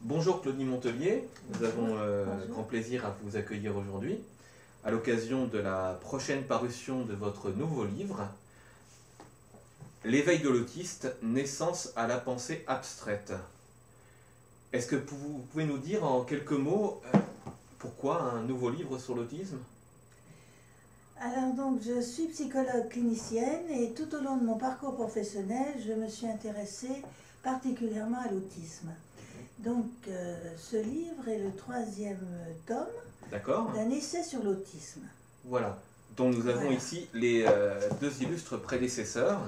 Bonjour Claudie Montelier, nous avons Bonjour. grand plaisir à vous accueillir aujourd'hui à l'occasion de la prochaine parution de votre nouveau livre, L'éveil de l'autiste, naissance à la pensée abstraite. Est-ce que vous pouvez nous dire en quelques mots pourquoi un nouveau livre sur l'autisme? Alors donc, je suis psychologue clinicienne et tout au long de mon parcours professionnel, je me suis intéressée particulièrement à l'autisme. Donc, ce livre est le 3e tome D'accord? d'un essai sur l'autisme. Voilà, dont nous avons Voilà. ici les deux illustres prédécesseurs.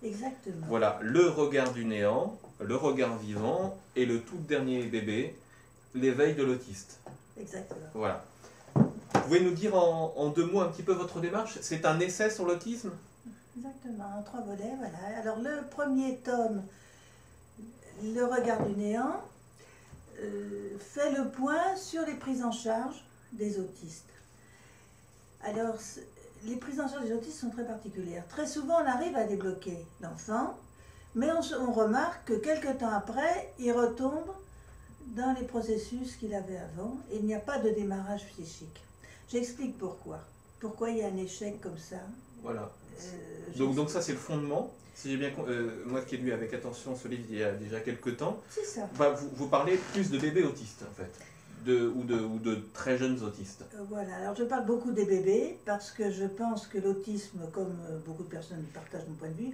Exactement. Voilà, le regard du néant, le regard vivant et le tout dernier bébé, l'éveil de l'autiste. Exactement. Voilà. Vous pouvez nous dire en deux mots un petit peu votre démarche? C'est un essai sur l'autisme? Exactement, en 3 volets, voilà. Alors le premier tome, le regard du néant, fait le point sur les prises en charge des autistes. Alors, les prises en charge des autistes sont très particulières. Très souvent, on arrive à débloquer l'enfant, mais on remarque que quelques temps après, il retombe dans les processus qu'il avait avant et il n'y a pas de démarrage psychique. J'explique pourquoi. Pourquoi il y a un échec comme ça. Voilà. Donc ça c'est le fondement. Si j'ai bien moi qui ai lu avec attention ce livre il y a déjà quelques temps, c'est ça. Vous parlez plus de bébés autistes en fait, ou de très jeunes autistes. Voilà, alors je parle beaucoup des bébés parce que je pense que l'autisme, comme beaucoup de personnes partagent mon point de vue,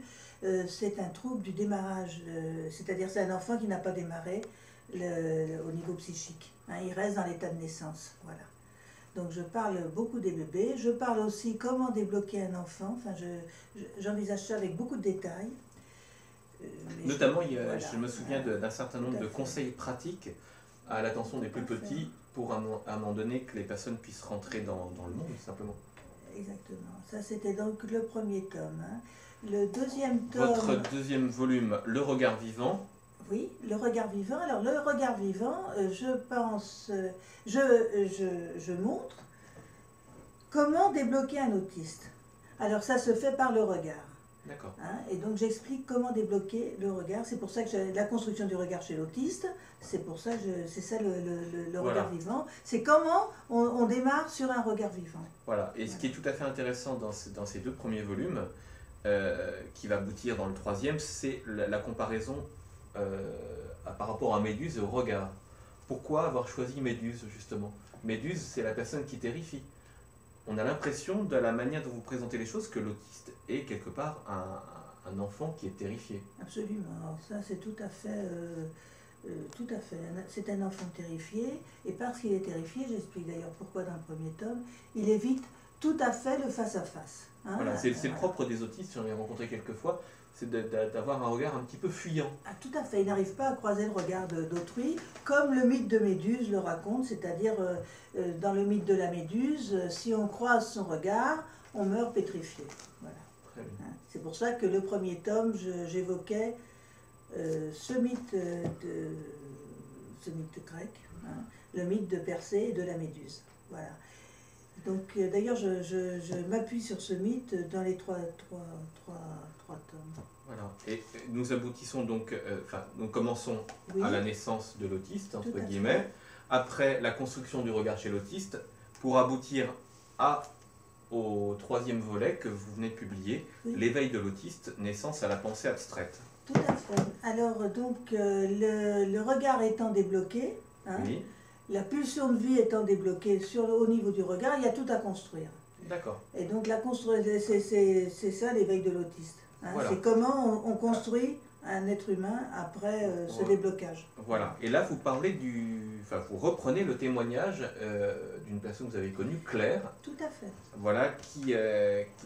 c'est un trouble du démarrage, c'est-à-dire c'est un enfant qui n'a pas démarré au niveau psychique. Hein, il reste dans l'état de naissance. Voilà. Donc je parle beaucoup des bébés, je parle aussi comment débloquer un enfant, enfin j'envisage ça avec beaucoup de détails. Notamment, voilà, je me souviens d'un certain nombre de conseils pratiques à l'attention des plus petits pour à un moment donné que les personnes puissent rentrer dans le monde, simplement. Exactement. Ça, c'était donc le premier tome. Hein. Le deuxième tome... Votre deuxième volume, Le regard vivant. Oui, Le regard vivant. Alors, le regard vivant, je pense... je montre comment débloquer un autiste. Alors, ça se fait par le regard. D'accord. Hein, et donc j'explique comment débloquer le regard. C'est pour ça que la construction du regard chez l'autiste, c'est pour ça que c'est ça le regard vivant. C'est comment on démarre sur un regard vivant. Voilà. Et ce qui est tout à fait intéressant dans ces deux premiers volumes, qui va aboutir dans le troisième, c'est la comparaison par rapport à Méduse et au regard. Pourquoi avoir choisi Méduse justement? Méduse, c'est la personne qui terrifie. On a l'impression, de la manière dont vous présentez les choses, que l'autiste est quelque part un enfant qui est terrifié. Absolument. Alors ça, c'est tout à fait... tout à fait. C'est un enfant terrifié, et parce qu'il est terrifié, j'explique d'ailleurs pourquoi dans le premier tome, il évite tout à fait le face-à-face. Hein, voilà, c'est le propre des autistes, j'en ai rencontré quelques fois, c'est d'avoir un regard un petit peu fuyant. Ah, tout à fait, il n'arrive pas à croiser le regard d'autrui, comme le mythe de Méduse le raconte, c'est-à-dire dans le mythe de la Méduse, si on croise son regard, on meurt pétrifié. Voilà. Très bien. Hein, c'est pour ça que le premier tome, j'évoquais ce mythe grec, hein, le mythe de Persée et de la Méduse. Voilà. Donc d'ailleurs, je m'appuie sur ce mythe dans les trois tomes. Voilà. Et nous aboutissons donc, nous commençons à la naissance de l'autiste, entre guillemets, après la construction du regard chez l'autiste, pour aboutir au troisième volet que vous venez de publier, L'éveil de l'autiste, naissance à la pensée abstraite. Tout à fait. Alors donc le regard étant débloqué, hein, la pulsion de vie étant débloquée au niveau du regard, il y a tout à construire. D'accord. Et donc c'est ça l'éveil de l'autiste. Hein. Voilà. C'est comment on construit un être humain après ce déblocage. Voilà. Et là, vous parlez vous reprenez le témoignage d'une personne que vous avez connue, Claire. Tout à fait. Voilà, qui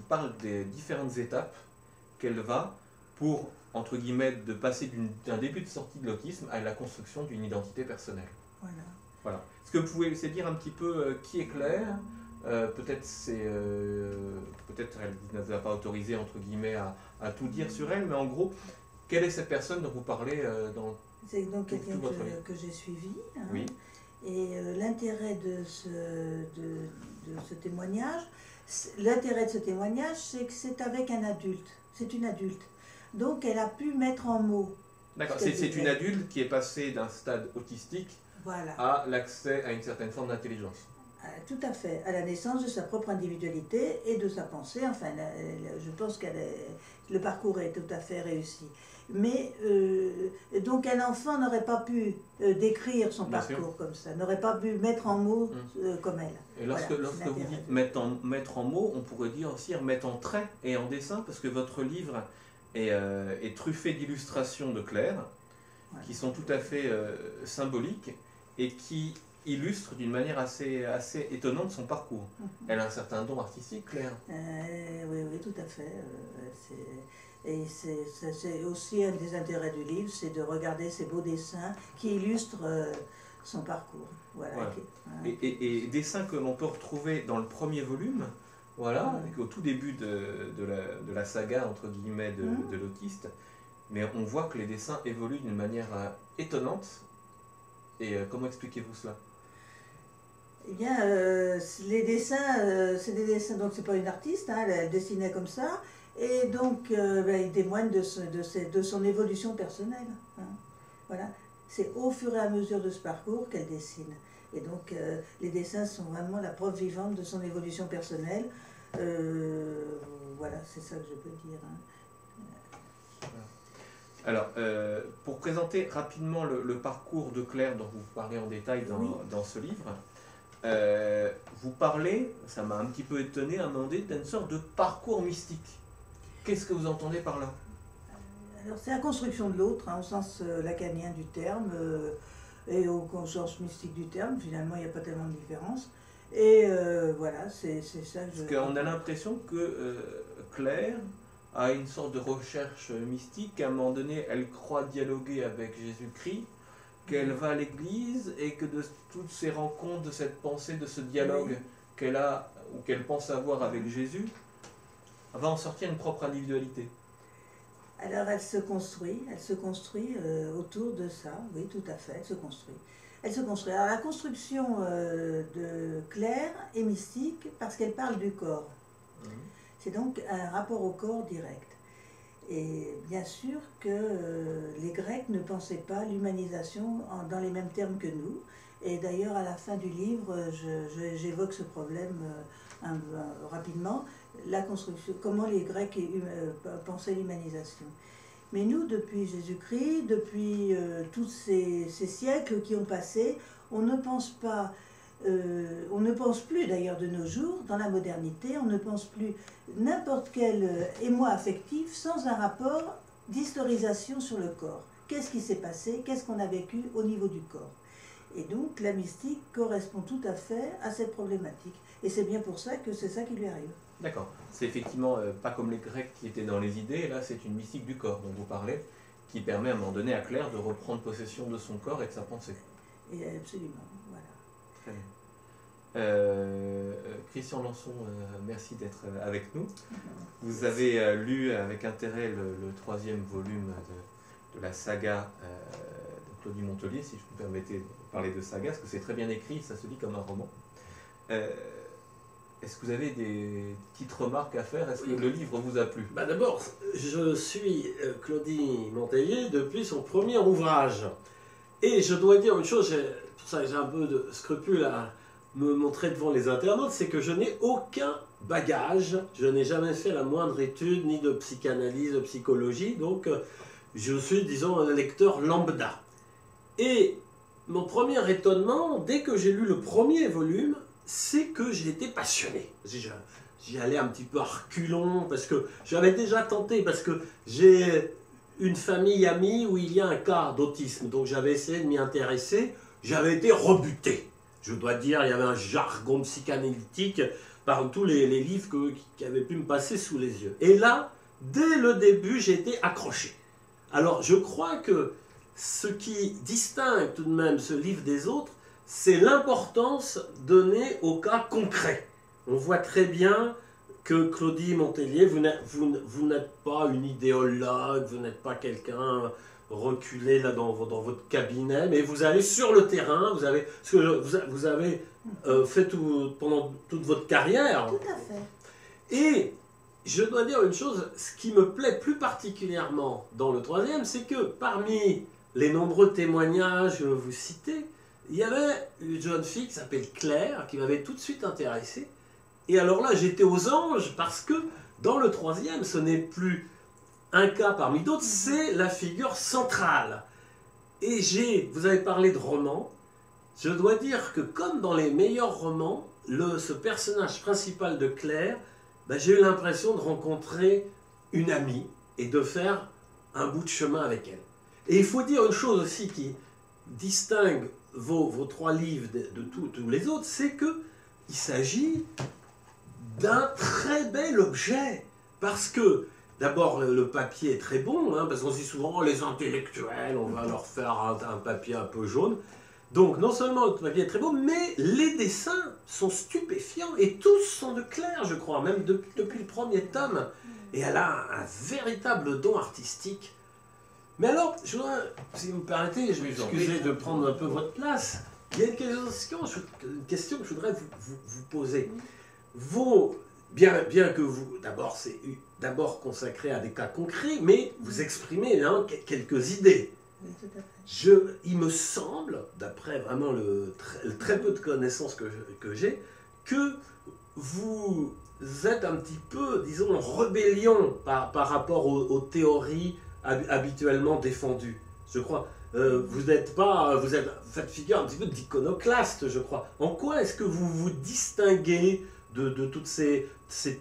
parle des différentes étapes qu'elle va pour, entre guillemets, de passer d'un début de sortie de l'autisme à la construction d'une identité personnelle. Voilà. Voilà. Est-ce que vous pouvez laisser dire un petit peu qui est Claire? Peut-être elle ne vous a pas autorisé, entre guillemets, à tout dire sur elle, mais en gros, quelle est cette personne dont vous parlez dans c'est donc quelqu'un que j'ai suivi. Hein, oui. Et l'intérêt de ce témoignage, c'est que c'est avec un adulte. C'est une adulte. Donc elle a pu mettre en mots. D'accord, c'est une adulte qui est passée d'un stade autistique Voilà. a l'accès à une certaine forme d'intelligence. Tout à fait, à la naissance de sa propre individualité et de sa pensée. Enfin, je pense que le parcours est tout à fait réussi. Mais donc un enfant n'aurait pas pu décrire son Bien parcours sûr. comme ça, n'aurait pas pu mettre en mots comme elle. Et lorsque Voilà, vous l'intérêt dites de- mettre en mots, on pourrait dire aussi mettre en traits et en dessin, parce que votre livre est truffé d'illustrations de Claire, Voilà. qui sont tout à fait symboliques et qui illustrent d'une manière assez étonnante son parcours. Elle a un certain don artistique, Claire. Oui, oui, tout à fait. Et c'est aussi un des intérêts du livre, c'est de regarder ces beaux dessins qui illustrent son parcours. Voilà. Voilà. Voilà. Et dessins que l'on peut retrouver dans le premier volume, voilà, au tout début de la saga, entre guillemets, de l'autiste. Mais on voit que les dessins évoluent d'une manière étonnante. Et comment expliquez-vous cela? Eh bien, les dessins, c'est des dessins, donc c'est pas une artiste, hein, elle dessinait comme ça, et donc il témoigne de son évolution personnelle. Hein. Voilà, c'est au fur et à mesure de ce parcours qu'elle dessine. Et donc les dessins sont vraiment la preuve vivante de son évolution personnelle. Voilà, c'est ça que je peux dire. Hein. Alors, pour présenter rapidement le parcours de Claire dont vous parlez en détail dans ce livre, vous parlez, ça m'a un petit peu étonné à un moment donné, d'une sorte de parcours mystique. Qu'est-ce que vous entendez par là? Alors c'est la construction de l'autre, hein, au sens lacanien du terme, et au sens mystique du terme, finalement il n'y a pas tellement de différence. Et voilà, c'est ça que je... Parce qu'on a l'impression que Claire a une sorte de recherche mystique, qu'à un moment donné elle croit dialoguer avec Jésus-Christ, qu'elle va à l'église et que de toutes ces rencontres, de cette pensée, de ce dialogue qu'elle a ou qu'elle pense avoir avec Jésus, va en sortir une propre individualité. Alors elle se construit autour de ça, oui tout à fait, elle se construit. Elle se construit. Alors la construction de Claire est mystique parce qu'elle parle du corps. C'est donc un rapport au corps direct. Et bien sûr que les Grecs ne pensaient pas l'humanisation dans les mêmes termes que nous. Et d'ailleurs, à la fin du livre, j'évoque ce problème rapidement, la construction, comment les Grecs pensaient l'humanisation. Mais nous, depuis Jésus-Christ, depuis tous ces siècles qui ont passé, on ne pense pas... on ne pense plus d'ailleurs de nos jours, dans la modernité, on ne pense plus n'importe quel émoi affectif sans un rapport d'historisation sur le corps. Qu'est-ce qui s'est passé? Qu'est-ce qu'on a vécu au niveau du corps? Et donc la mystique correspond tout à fait à cette problématique. Et c'est bien pour ça que c'est ça qui lui arrive. D'accord. C'est effectivement pas comme les Grecs qui étaient dans les idées, là c'est une mystique du corps dont vous parlez, qui permet à un moment donné à Claire de reprendre possession de son corps et de sa pensée. Et absolument, voilà. Très bien. Christian Lançon, merci d'être avec nous. Vous avez lu avec intérêt le troisième volume de la saga de Claudie Montelier, si je vous permettez de parler de saga, parce que c'est très bien écrit, ça se lit comme un roman. Est-ce que vous avez des petites remarques à faire? Est-ce que le livre vous a plu? D'abord, je suis Claudie Montelier depuis son premier ouvrage. Et je dois dire une chose, pour ça que j'ai un peu de scrupule à me montrer devant les internautes, c'est que je n'ai aucun bagage, je n'ai jamais fait la moindre étude, ni de psychanalyse, de psychologie, donc je suis, disons, un lecteur lambda. Et mon premier étonnement, dès que j'ai lu le premier volume, c'est que j'ai été passionné. J'y allais un petit peu à reculons, parce que j'avais déjà tenté, parce que j'ai une famille amie où il y a un cas d'autisme, donc j'avais essayé de m'y intéresser, j'avais été rebuté. Je dois dire, il y avait un jargon psychanalytique par tous les livres qui avaient pu me passer sous les yeux. Et là, dès le début, j'ai été accroché. Alors, je crois que ce qui distingue tout de même ce livre des autres, c'est l'importance donnée au cas concret. On voit très bien que Claudie Montelier, vous n'êtes pas une idéologue, vous n'êtes pas quelqu'un reculé là dans votre cabinet, mais vous allez sur le terrain, vous avez fait pendant toute votre carrière. Tout à fait. Et je dois dire une chose, ce qui me plaît plus particulièrement dans le troisième, c'est que parmi les nombreux témoignages que vous citez, il y avait une jeune fille qui s'appelle Claire, qui m'avait tout de suite intéressé. Et alors là, j'étais aux anges, parce que dans le troisième, ce n'est plus un cas parmi d'autres, c'est la figure centrale. Et vous avez parlé de romans, je dois dire que comme dans les meilleurs romans, ce personnage principal de Claire, ben, j'ai eu l'impression de rencontrer une amie et de faire un bout de chemin avec elle. Et il faut dire une chose aussi qui distingue vos trois livres de tous les autres, c'est qu'il s'agit d'un très bel objet. Parce que, d'abord, le papier est très bon, hein, parce qu'on dit souvent, oh, les intellectuels, on va leur faire un papier un peu jaune. Donc, non seulement le papier est très beau, mais les dessins sont stupéfiants, et tous sont de Claire, je crois, même depuis le premier tome. Et elle a un véritable don artistique. Mais alors, si vous me permettez, je vais m'excuser de prendre un peu votre place. Il y a une question que je voudrais vous poser. Bien que vous, d'abord, c'est d'abord consacré à des cas concrets, mais vous exprimez hein, quelques idées. Oui, tout à fait. Il me semble, d'après vraiment le très peu de connaissances que j'ai, que vous êtes un petit peu, disons, en rébellion par rapport aux théories habituellement défendues. Je crois. Vous faites figure un petit peu d'iconoclaste, je crois. En quoi est-ce que vous vous distinguez de toutes ces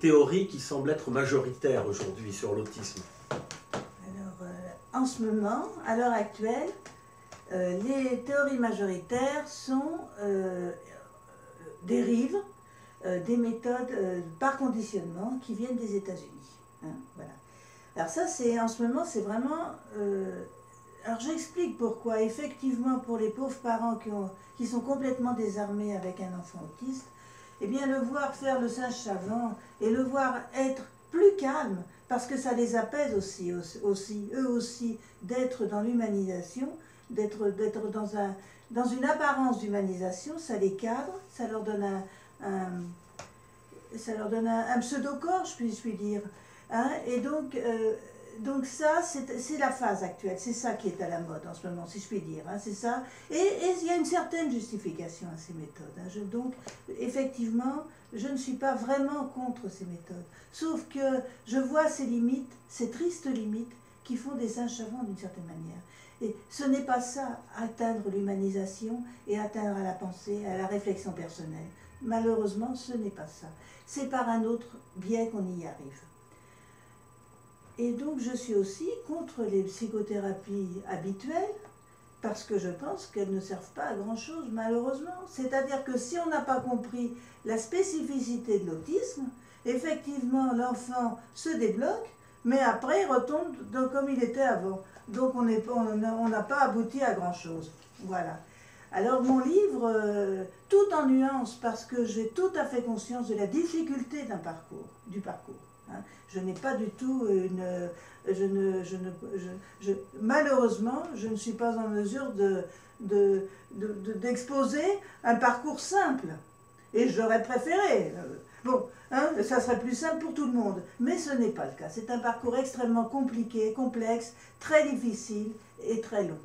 théories qui semblent être majoritaires aujourd'hui sur l'autisme? Alors, en ce moment, à l'heure actuelle, les théories majoritaires sont dérivent des méthodes par conditionnement qui viennent des États-Unis. Hein, voilà. Alors ça, en ce moment, c'est vraiment... alors j'explique pourquoi. Effectivement, pour les pauvres parents qui sont complètement désarmés avec un enfant autiste, eh bien le voir faire le singe savant et le voir être plus calme, parce que ça les apaise aussi eux aussi, d'être dans l'humanisation, d'être dans une apparence d'humanisation, ça les cadre, ça leur donne un pseudo-corps, je puis dire. Hein, et donc ça, c'est la phase actuelle, c'est ça qui est à la mode en ce moment, si je puis dire, hein, c'est ça. Et il y a une certaine justification à ces méthodes. Hein. Donc, effectivement, je ne suis pas vraiment contre ces méthodes. Sauf que je vois ces limites, ces tristes limites, qui font des singes savants d'une certaine manière. Et ce n'est pas ça, atteindre l'humanisation et atteindre à la pensée, à la réflexion personnelle. Malheureusement, ce n'est pas ça. C'est par un autre biais qu'on y arrive. Et donc je suis aussi contre les psychothérapies habituelles, parce que je pense qu'elles ne servent pas à grand-chose, malheureusement. C'est-à-dire que si on n'a pas compris la spécificité de l'autisme, effectivement l'enfant se débloque, mais après il retombe comme il était avant. Donc on n'a pas abouti à grand-chose. Voilà. Alors mon livre, tout en nuances, parce que j'ai tout à fait conscience de la difficulté du parcours. Hein. Je n'ai pas du tout malheureusement, je ne suis pas en mesure d'exposer un parcours simple. Et j'aurais préféré. Bon, hein, ça serait plus simple pour tout le monde. Mais ce n'est pas le cas. C'est un parcours extrêmement compliqué, complexe, très difficile et très long.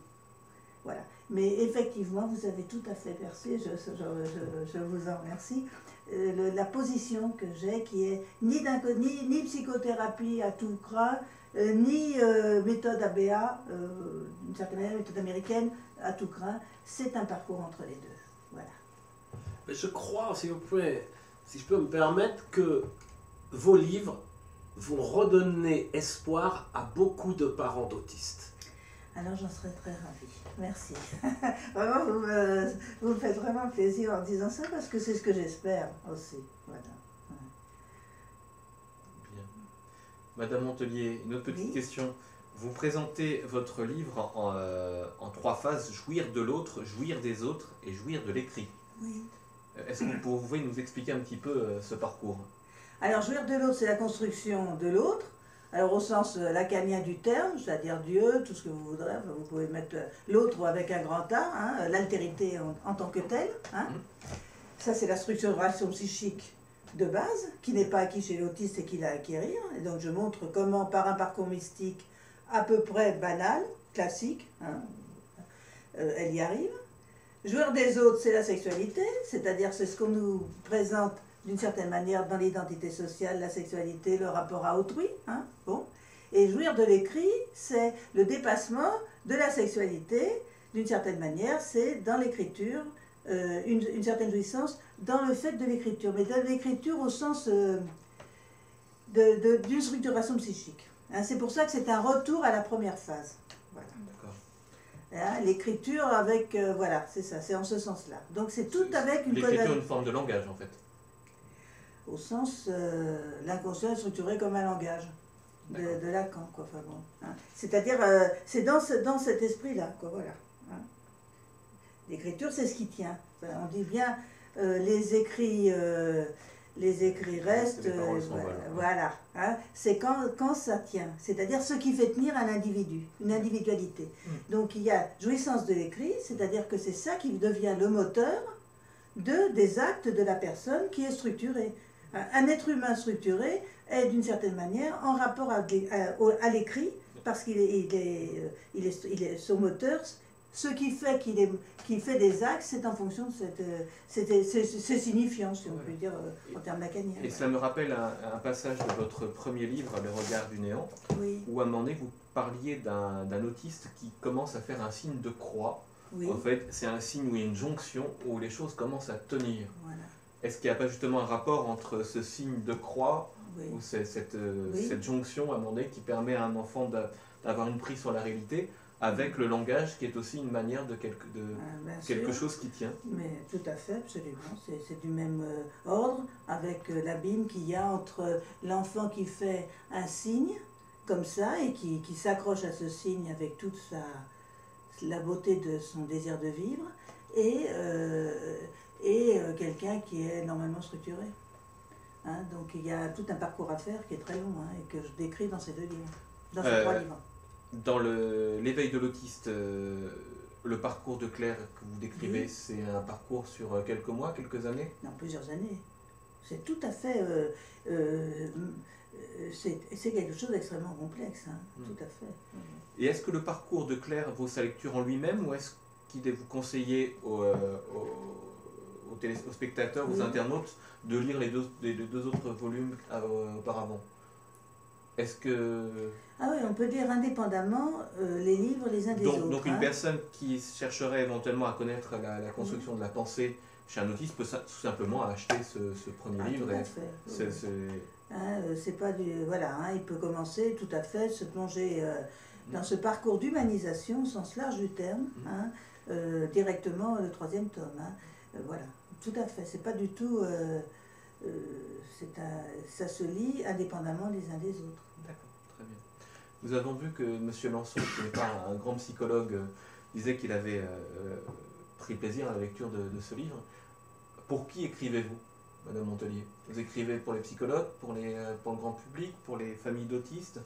Voilà. Mais effectivement, vous avez tout à fait perçu, je vous en remercie, la position que j'ai, qui est ni psychothérapie à tout craint, ni méthode ABA, d'une certaine manière, méthode américaine à tout craint. C'est un parcours entre les deux. Voilà. Mais je crois, si je peux me permettre, que vos livres vont redonner espoir à beaucoup de parents d'autistes. Alors j'en serais très ravie. Merci. Vraiment, vous me faites vraiment plaisir en disant ça, parce que c'est ce que j'espère aussi. Voilà. Bien. Madame Montelier, une autre petite question. Vous présentez votre livre en trois phases: jouir de l'autre, jouir des autres et jouir de l'écrit. Oui. Est-ce que vous pouvez nous expliquer un petit peu ce parcours? Alors, jouir de l'autre, c'est la construction de l'autre. Alors, au sens lacanien du terme, c'est-à-dire Dieu, tout ce que vous voudrez. Enfin, vous pouvez mettre l'autre avec un grand A, hein, l'altérité en tant que telle. Hein. Ça, c'est la structuration psychique de base, qui n'est pas acquis chez l'autiste et qu'il a à acquérir. Et donc, je montre comment, par un parcours mystique à peu près banal, classique, hein, elle y arrive. Jouir des autres, c'est la sexualité, c'est-à-dire c'est ce qu'on nous présente d'une certaine manière dans l'identité sociale, la sexualité, le rapport à autrui. Hein, bon. Et jouir de l'écrit, c'est le dépassement de la sexualité, d'une certaine manière, c'est dans l'écriture, une certaine jouissance dans le fait de l'écriture, mais de l'écriture au sens d'une structuration psychique. Hein, c'est pour ça que c'est un retour à la première phase. Voilà. Hein, l'écriture avec, voilà, c'est ça, c'est en ce sens-là. Donc c'est tout avec une l'écriture, une forme de langage en fait. Au sens, l'inconscient est structuré comme un langage de Lacan, quoi. Enfin bon, hein. C'est-à-dire, c'est dans cet esprit-là, quoi. Voilà. Hein. L'écriture, c'est ce qui tient. Enfin, on dit bien, les écrits restent, voilà. Hein. C'est quand ça tient. C'est-à-dire ce qui fait tenir un individu, une individualité. Donc il y a jouissance de l'écrit, c'est-à-dire que c'est ça qui devient le moteur des actes de la personne qui est structurée. Un être humain structuré est d'une certaine manière en rapport à l'écrit, parce qu'il est son moteur. Ce qui fait qu'il fait des actes, c'est en fonction de c'est signifiant, si on peut dire en termes lacaniens. Et cela me rappelle un passage de votre premier livre, Le regard du néant, oui. Où à un moment donné vous parliez d'un autiste qui commence à faire un signe de croix. Oui. En fait, c'est un signe où il y a une jonction, où les choses commencent à tenir. Voilà. Est-ce qu'il n'y a pas justement un rapport entre ce signe de croix, ou cette jonction à un moment donné qui permet à un enfant d'avoir une prise sur la réalité, avec le langage qui est aussi une manière de quelque chose qui tient? Mais tout à fait, absolument. C'est du même ordre, avec l'abîme qu'il y a entre l'enfant qui fait un signe, comme ça, et qui s'accroche à ce signe avec toute la beauté de son désir de vivre, et quelqu'un qui est normalement structuré. Hein, donc il y a tout un parcours à faire qui est très long, hein, et que je décris dans ces 2 livres, dans ces 3 livres. Dans l'éveil de l'autiste, le parcours de Claire que vous décrivez, oui. C'est un parcours sur quelques mois, quelques années? Non, plusieurs années. C'est tout à fait... c'est quelque chose d'extrêmement complexe, hein, tout à fait. Et est-ce que le parcours de Claire vaut sa lecture en lui-même, ou est-ce qu'il est vous conseiller aux spectateurs, aux internautes, de lire les deux autres volumes auparavant? Est-ce que... Ah oui, on peut dire indépendamment les livres les uns des autres. Donc une personne qui chercherait éventuellement à connaître la construction de la pensée chez un autiste peut tout simplement acheter ce premier livre. Tout à fait. C'est pas du... Voilà, hein, il peut commencer tout à fait, se plonger dans ce parcours d'humanisation au sens large du terme, hein, directement le 3e tome. Hein. Voilà, tout à fait. C'est pas du tout... ça se lit indépendamment les uns des autres. D'accord, très bien. Nous avons vu que M. Lançon, qui n'est pas un grand psychologue, disait qu'il avait pris plaisir à la lecture de ce livre. Pour qui écrivez-vous, Madame Montelier? Vous écrivez pour les psychologues, pour le grand public, pour les familles d'autistes?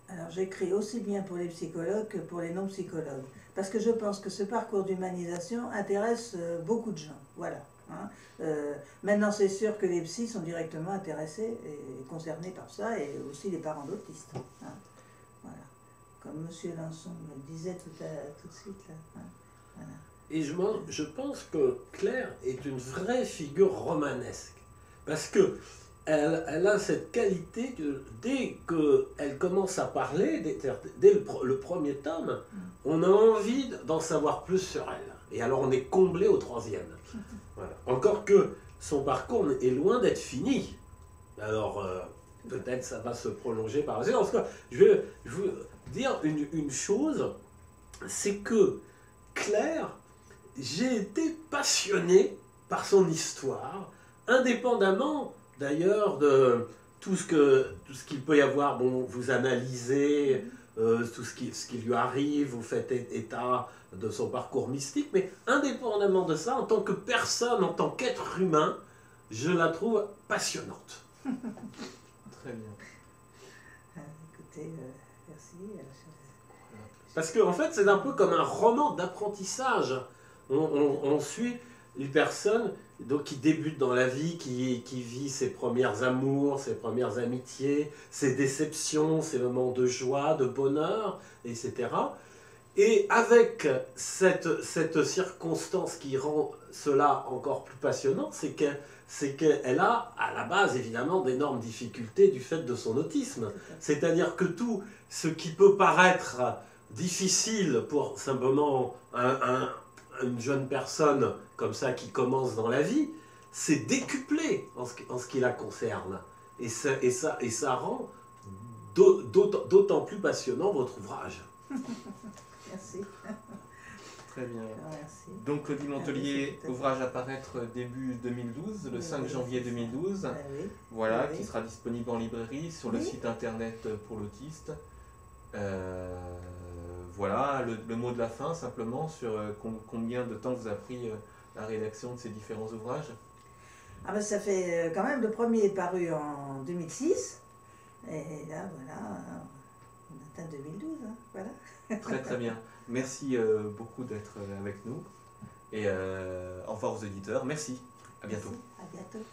Alors j'écris aussi bien pour les psychologues que pour les non-psychologues. Parce que je pense que ce parcours d'humanisation intéresse beaucoup de gens. Voilà. Hein. Maintenant, c'est sûr que les psys sont directement intéressés et concernés par ça, et aussi les parents d'autistes. Hein. Voilà. Comme M. Lançon me le disait tout de suite. Là. Hein. Voilà. Et je pense que Claire est une vraie figure romanesque. Parce que elle a cette qualité que dès qu'elle commence à parler, dès le premier tome, on a envie d'en savoir plus sur elle. Et alors on est comblé au 3e. Voilà. Encore que son parcours est loin d'être fini. Alors peut-être ça va se prolonger par la suite. En tout cas, je veux dire une chose, c'est que Claire, j'ai été passionné par son histoire, indépendamment d'ailleurs de tout ce qu'il peut y avoir. Bon, vous analysez tout ce qui lui arrive, vous faites état de son parcours mystique, mais indépendamment de ça, en tant que personne, en tant qu'être humain, je la trouve passionnante. Très bien. Écoutez, merci. Parce qu'en fait, c'est un peu comme un roman d'apprentissage. On suit une personne donc, qui débute dans la vie, qui vit ses premières amours, ses premières amitiés, ses déceptions, ses moments de joie, de bonheur, etc. Et avec cette circonstance qui rend cela encore plus passionnant, c'est qu'elle a à la base évidemment d'énormes difficultés du fait de son autisme. C'est-à-dire que tout ce qui peut paraître difficile pour simplement une jeune personne comme ça qui commence dans la vie, c'est décuplé en ce qui la concerne. Et ça rend d'autant plus passionnant votre ouvrage. Merci. Très bien. Merci. Donc Claudie Montelier, c'est tout à fait. ouvrage à paraître début 2012, le 5 janvier 2012. Oui. Voilà, Oui. qui sera disponible en librairie, sur le Oui. site internet pour l'autiste. Voilà, le mot de la fin simplement sur combien de temps vous a pris la rédaction de ces différents ouvrages. Ah ben ça fait quand même, le premier est paru en 2006. Et là, voilà, on atteint 2012. Hein, voilà. Très très bien. Merci beaucoup d'être avec nous. Et au revoir aux auditeurs. Merci. À bientôt. Merci. À bientôt.